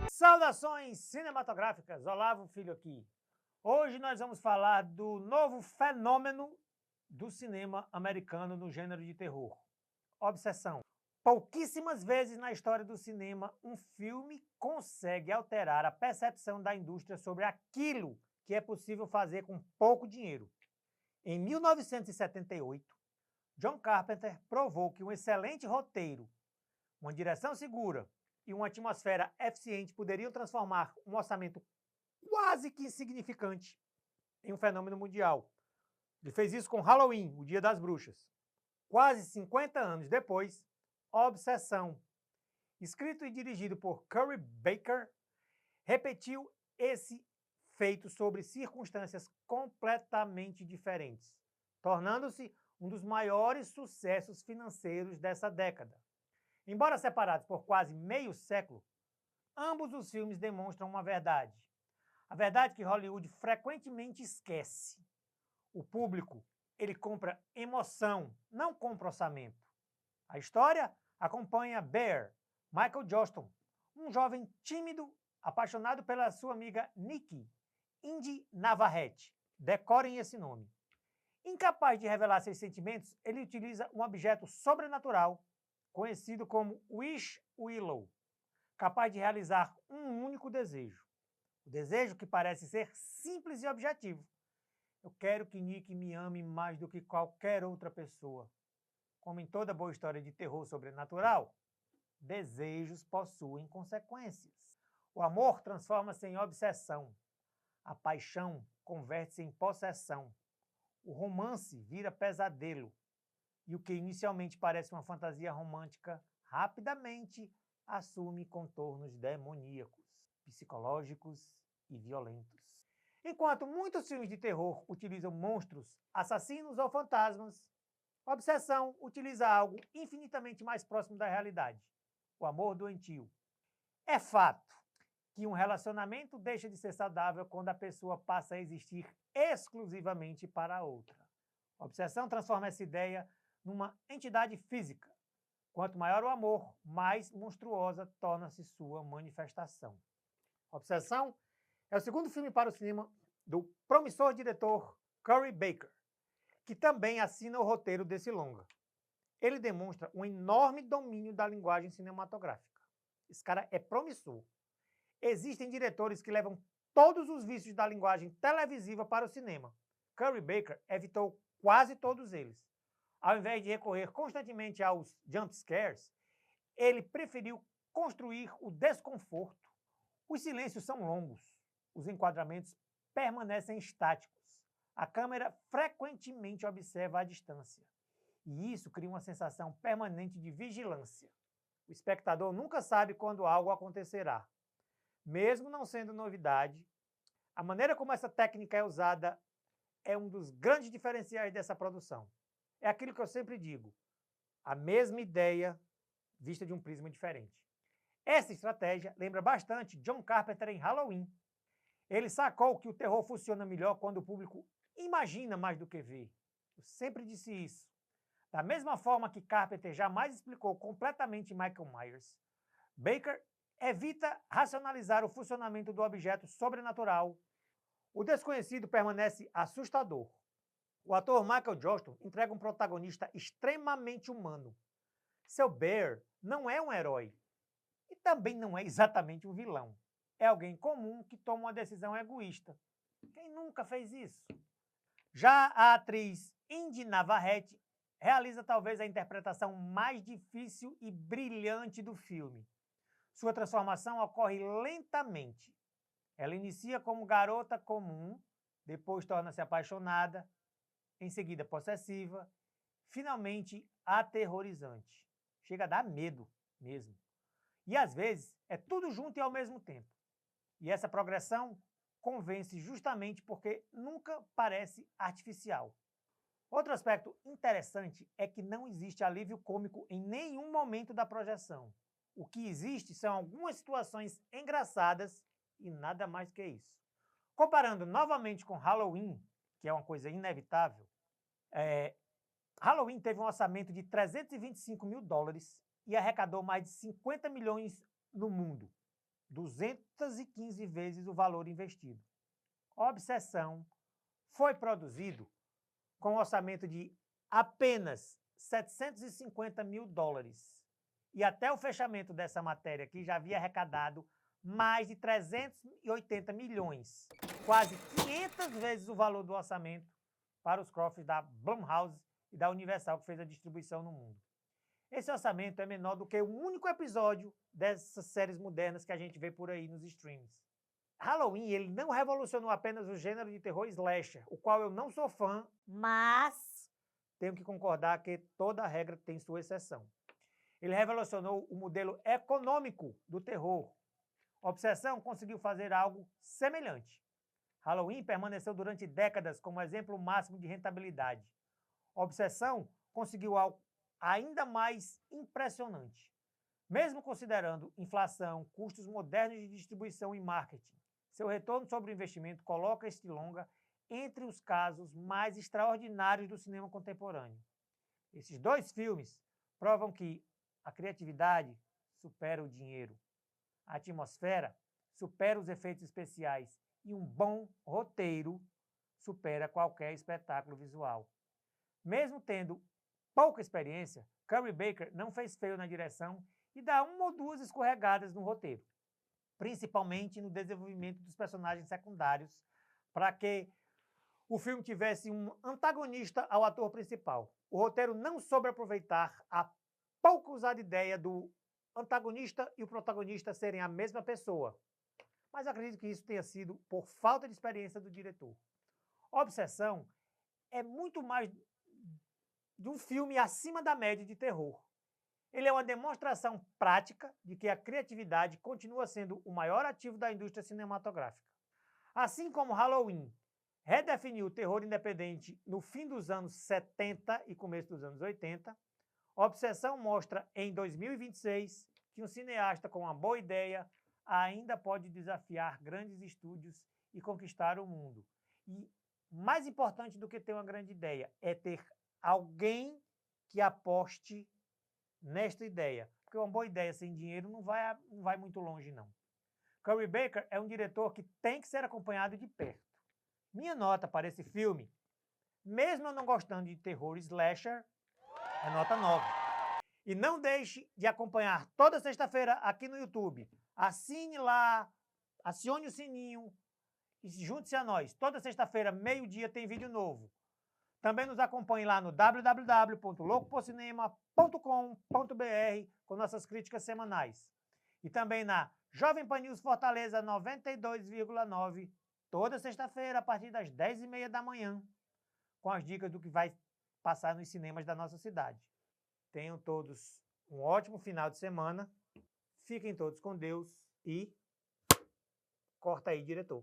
Saudações cinematográficas, Olavo Filho aqui. Hoje nós vamos falar do novo fenômeno do cinema americano no gênero de terror, obsessão. Pouquíssimas vezes na história do cinema um filme consegue alterar a percepção da indústria sobre aquilo que é possível fazer com pouco dinheiro. Em 1978, John Carpenter provou que um excelente roteiro, uma direção segura e uma atmosfera eficiente poderiam transformar um orçamento quase que insignificante em um fenômeno mundial. Ele fez isso com Halloween, o Dia das Bruxas. Quase 50 anos depois, Obsessão, escrito e dirigido por Curry Baker, repetiu esse feito sobre circunstâncias completamente diferentes, tornando-se um dos maiores sucessos financeiros dessa década. Embora separados por quase meio século, ambos os filmes demonstram uma verdade. A verdade que Hollywood frequentemente esquece. O público, ele compra emoção, não compra orçamento. A história acompanha Bear, Michael Johnston, um jovem tímido, apaixonado pela sua amiga Nikki, Indy Navarrete. Decorem esse nome. Incapaz de revelar seus sentimentos, ele utiliza um objeto sobrenatural, conhecido como Wish Willow, capaz de realizar um único desejo. O desejo que parece ser simples e objetivo. Eu quero que Nick me ame mais do que qualquer outra pessoa. Como em toda boa história de terror sobrenatural, desejos possuem consequências. O amor transforma-se em obsessão. A paixão converte-se em possessão. O romance vira pesadelo. E o que inicialmente parece uma fantasia romântica, rapidamente assume contornos demoníacos, psicológicos e violentos. Enquanto muitos filmes de terror utilizam monstros, assassinos ou fantasmas, Obsessão utiliza algo infinitamente mais próximo da realidade, o amor doentio. É fato que um relacionamento deixa de ser saudável quando a pessoa passa a existir exclusivamente para a outra. A obsessão transforma essa ideia numa entidade física. Quanto maior o amor, mais monstruosa torna-se sua manifestação. Obsessão é o segundo filme para o cinema do promissor diretor Curry Baker, que também assina o roteiro desse longa. Ele demonstra um enorme domínio da linguagem cinematográfica. Esse cara é promissor. Existem diretores que levam todos os vícios da linguagem televisiva para o cinema. Curry Baker evitou quase todos eles. Ao invés de recorrer constantemente aos jump scares, ele preferiu construir o desconforto. Os silêncios são longos, os enquadramentos permanecem estáticos. A câmera frequentemente observa a distância. E isso cria uma sensação permanente de vigilância. O espectador nunca sabe quando algo acontecerá. Mesmo não sendo novidade, a maneira como essa técnica é usada é um dos grandes diferenciais dessa produção. É aquilo que eu sempre digo, a mesma ideia vista de um prisma diferente. Essa estratégia lembra bastante John Carpenter em Halloween. Ele sacou que o terror funciona melhor quando o público imagina mais do que vê. Eu sempre disse isso. Da mesma forma que Carpenter jamais explicou completamente Michael Myers, Baker evita racionalizar o funcionamento do objeto sobrenatural. O desconhecido permanece assustador. O ator Michael Johnston entrega um protagonista extremamente humano. Seu Bear não é um herói e também não é exatamente um vilão. É alguém comum que toma uma decisão egoísta. Quem nunca fez isso? Já a atriz Indy Navarrete realiza talvez a interpretação mais difícil e brilhante do filme. Sua transformação ocorre lentamente. Ela inicia como garota comum, depois torna-se apaixonada, em seguida possessiva, finalmente aterrorizante. Chega a dar medo mesmo. E às vezes é tudo junto e ao mesmo tempo. E essa progressão convence justamente porque nunca parece artificial. Outro aspecto interessante é que não existe alívio cômico em nenhum momento da projeção. O que existe são algumas situações engraçadas e nada mais que isso. Comparando novamente com Halloween, que é uma coisa inevitável, Halloween teve um orçamento de 325 mil dólares e arrecadou mais de 50 milhões no mundo, 215 vezes o valor investido. Obsessão foi produzido com um orçamento de apenas 750 mil dólares. E até o fechamento dessa matéria aqui já havia arrecadado mais de 380 milhões, quase 500 vezes o valor do orçamento para os cofres da Blumhouse e da Universal, que fez a distribuição no mundo. Esse orçamento é menor do que o único episódio dessas séries modernas que a gente vê por aí nos streams. Halloween, ele não revolucionou apenas o gênero de terror slasher, o qual eu não sou fã, mas tenho que concordar que toda regra tem sua exceção. Ele revolucionou o modelo econômico do terror. Obsessão conseguiu fazer algo semelhante. Halloween permaneceu durante décadas como exemplo máximo de rentabilidade. Obsessão conseguiu algo ainda mais impressionante. Mesmo considerando inflação, custos modernos de distribuição e marketing, seu retorno sobre o investimento coloca este longa entre os casos mais extraordinários do cinema contemporâneo. Esses dois filmes provam que a criatividade supera o dinheiro, a atmosfera supera os efeitos especiais e um bom roteiro supera qualquer espetáculo visual. Mesmo tendo pouca experiência, Curry Baker não fez feio na direção e dá uma ou duas escorregadas no roteiro, principalmente no desenvolvimento dos personagens secundários, para que o filme tivesse um antagonista ao ator principal. O roteiro não soube aproveitar a pouco usada ideia do antagonista e o protagonista serem a mesma pessoa, mas acredito que isso tenha sido por falta de experiência do diretor. Obsessão é muito mais de um filme acima da média de terror. Ele é uma demonstração prática de que a criatividade continua sendo o maior ativo da indústria cinematográfica. Assim como Halloween redefiniu o terror independente no fim dos anos 70 e começo dos anos 80, Obsessão mostra em 2026 que um cineasta com uma boa ideia ainda pode desafiar grandes estúdios e conquistar o mundo. E mais importante do que ter uma grande ideia é ter alguém que aposte nesta ideia. Porque uma boa ideia sem dinheiro não vai muito longe, não. Curry Baker é um diretor que tem que ser acompanhado de perto. Minha nota para esse filme, mesmo eu não gostando de terror slasher, é nota 9. E não deixe de acompanhar toda sexta-feira aqui no YouTube. Assine lá, acione o sininho e junte-se a nós. Toda sexta-feira, meio-dia, tem vídeo novo. Também nos acompanhe lá no www.loucoporcinema.com.br com nossas críticas semanais. E também na Jovem Pan News Fortaleza 92,9, toda sexta-feira, a partir das 10h30 da manhã, com as dicas do que vai passar nos cinemas da nossa cidade. Tenham todos um ótimo final de semana. Fiquem todos com Deus e corta aí, diretor.